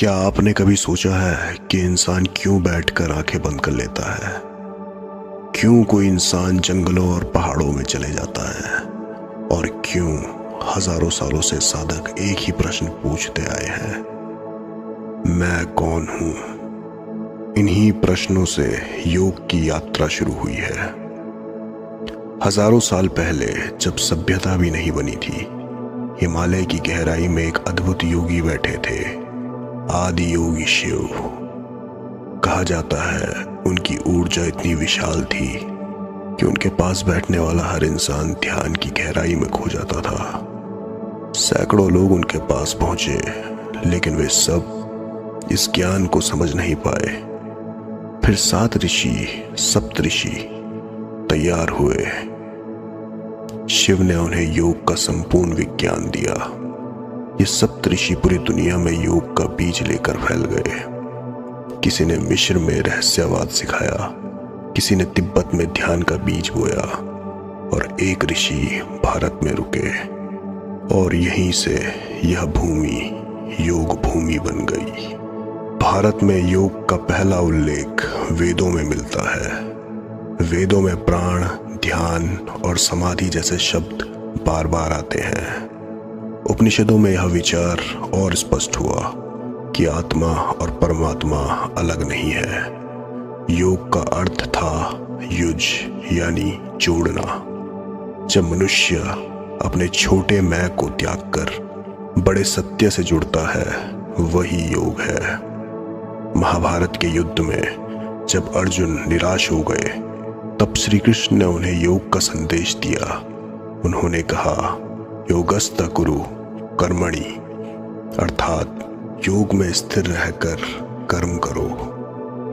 क्या आपने कभी सोचा है कि इंसान क्यों बैठकर आंखें बंद कर लेता है? क्यों कोई इंसान जंगलों और पहाड़ों में चले जाता है? और क्यों हजारों सालों से साधक एक ही प्रश्न पूछते आए हैं, मैं कौन हूं? इन्हीं प्रश्नों से योग की यात्रा शुरू हुई है। हजारों साल पहले, जब सभ्यता भी नहीं बनी थी, हिमालय की गहराई में एक अद्भुत योगी बैठे थे, आदि योगी शिव। कहा जाता है उनकी ऊर्जा इतनी विशाल थी कि उनके पास बैठने वाला हर इंसान ध्यान की गहराई में खो जाता था। सैकड़ों लोग उनके पास पहुंचे, लेकिन वे सब इस ज्ञान को समझ नहीं पाए। फिर 7 ऋषि, सप्तऋषि तैयार हुए। शिव ने उन्हें योग का संपूर्ण विज्ञान दिया। ये सप्तऋषि पूरी दुनिया में योग का बीज लेकर फैल गए। किसी ने मिस्र में रहस्यवाद सिखाया, किसी ने तिब्बत में ध्यान का बीज बोया, और एक ऋषि भारत में रुके। और यहीं से यह भूमि योग भूमि बन गई। भारत में योग का पहला उल्लेख वेदों में मिलता है। वेदों में प्राण, ध्यान और समाधि जैसे शब्द बार बार आते हैं। उपनिषदों में यह विचार और स्पष्ट हुआ कि आत्मा और परमात्मा अलग नहीं है। योग का अर्थ था युज, यानी जोड़ना। जब मनुष्य अपने छोटे मैं को त्याग कर बड़े सत्य से जुड़ता है, वही योग है। महाभारत के युद्ध में जब अर्जुन निराश हो गए, तब श्री कृष्ण ने उन्हें योग का संदेश दिया। उन्होंने कहा, योगस्थ कुरु कर्मणि, अर्थात योग में स्थिर रहकर कर्म करो।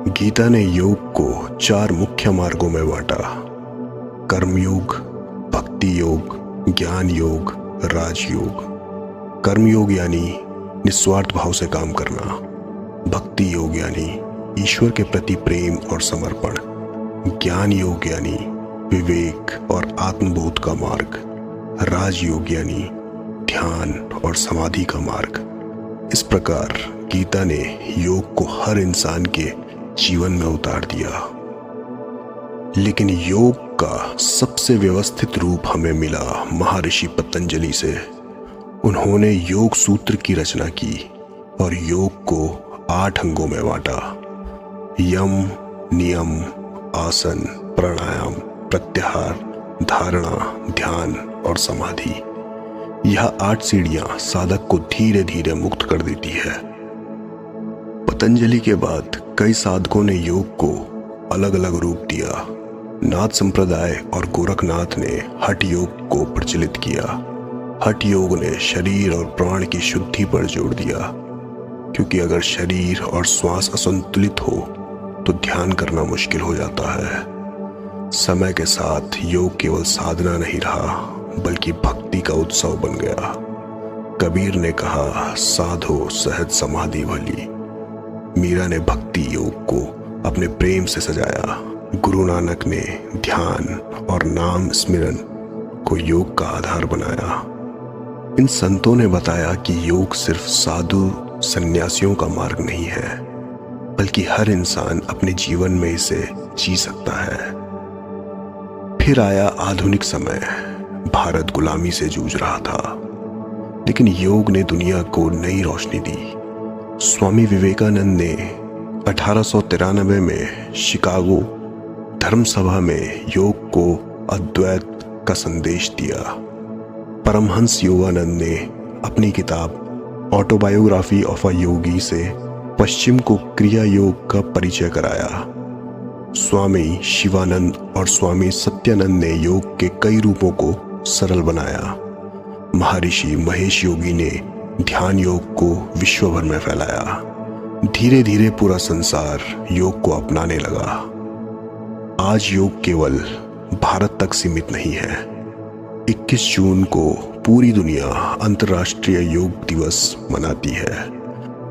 गीता ने योग को 4 मुख्य मार्गों में बांटा: कर्म योग, भक्ति योग, ज्ञान योग, राजयोग। कर्म योग यानी निस्वार्थ भाव से काम करना। भक्ति योग यानी ईश्वर के प्रति प्रेम और समर्पण। ज्ञान योग यानी विवेक और आत्मबोध का मार्ग। राजयोग यानी ध्यान और समाधि का मार्ग। इस प्रकार गीता ने योग को हर इंसान के जीवन में उतार दिया। लेकिन योग का सबसे व्यवस्थित रूप हमें मिला महर्षि पतंजलि से। उन्होंने योग सूत्र की रचना की और योग को 8 अंगों में बांटा: यम, नियम, आसन, प्राणायाम, प्रत्याहार, धारणा, ध्यान और समाधि। यह 8 सीढ़ियां साधक को धीरे धीरे मुक्त कर देती है। पतंजलि के बाद कई साधकों ने योग को अलग अलग रूप दिया। नाथ संप्रदाय और गोरखनाथ ने हठ योग को प्रचलित किया। हठ योग ने शरीर और प्राण की शुद्धि पर जोर दिया, क्योंकि अगर शरीर और श्वास असंतुलित हो तो ध्यान करना मुश्किल हो जाता है। समय के साथ योग केवल साधना नहीं रहा, बल्कि भक्ति का उत्सव बन गया। कबीर ने कहा, साधो सहज समाधि भली। मीरा ने भक्ति योग को अपने प्रेम से सजाया। गुरु नानक ने ध्यान और नाम स्मरण को योग का आधार बनाया। इन संतों ने बताया कि योग सिर्फ साधु सन्यासियों का मार्ग नहीं है, बल्कि हर इंसान अपने जीवन में इसे जी सकता है। फिर आया आधुनिक समय। भारत गुलामी से जूझ रहा था, लेकिन योग ने दुनिया को नई रोशनी दी। स्वामी विवेकानंद ने 1893 में शिकागो धर्म सभा में योग को अद्वैत का संदेश दिया। परमहंस योगानंद ने अपनी किताब ऑटोबायोग्राफी ऑफ अ योगी से पश्चिम को क्रिया योग का परिचय कराया। स्वामी शिवानंद और स्वामी सत्यानंद ने योग के कई रूपों को सरल बनाया। महर्षि महेश योगी ने ध्यान योग को विश्व भर में फैलाया। धीरे धीरे पूरा संसार योग को अपनाने लगा। आज योग केवल भारत तक सीमित नहीं है। 21 जून को पूरी दुनिया अंतर्राष्ट्रीय योग दिवस मनाती है।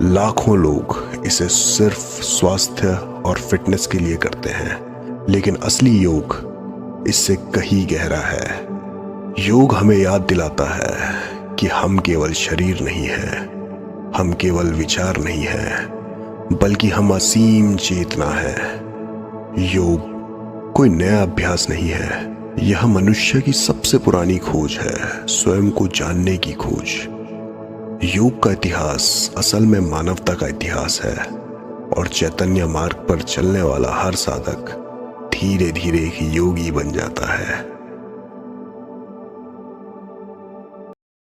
लाखों लोग इसे सिर्फ स्वास्थ्य और फिटनेस के लिए करते हैं, लेकिन असली योग इससे कहीं गहरा है। योग हमें याद दिलाता है कि हम केवल शरीर नहीं हैं, हम केवल विचार नहीं है, बल्कि हम असीम चेतना है। योग कोई नया अभ्यास नहीं है, यह मनुष्य की सबसे पुरानी खोज है, स्वयं को जानने की खोज। योग का इतिहास असल में मानवता का इतिहास है, और चैतन्य मार्ग पर चलने वाला हर साधक धीरे धीरे एक योगी बन जाता है।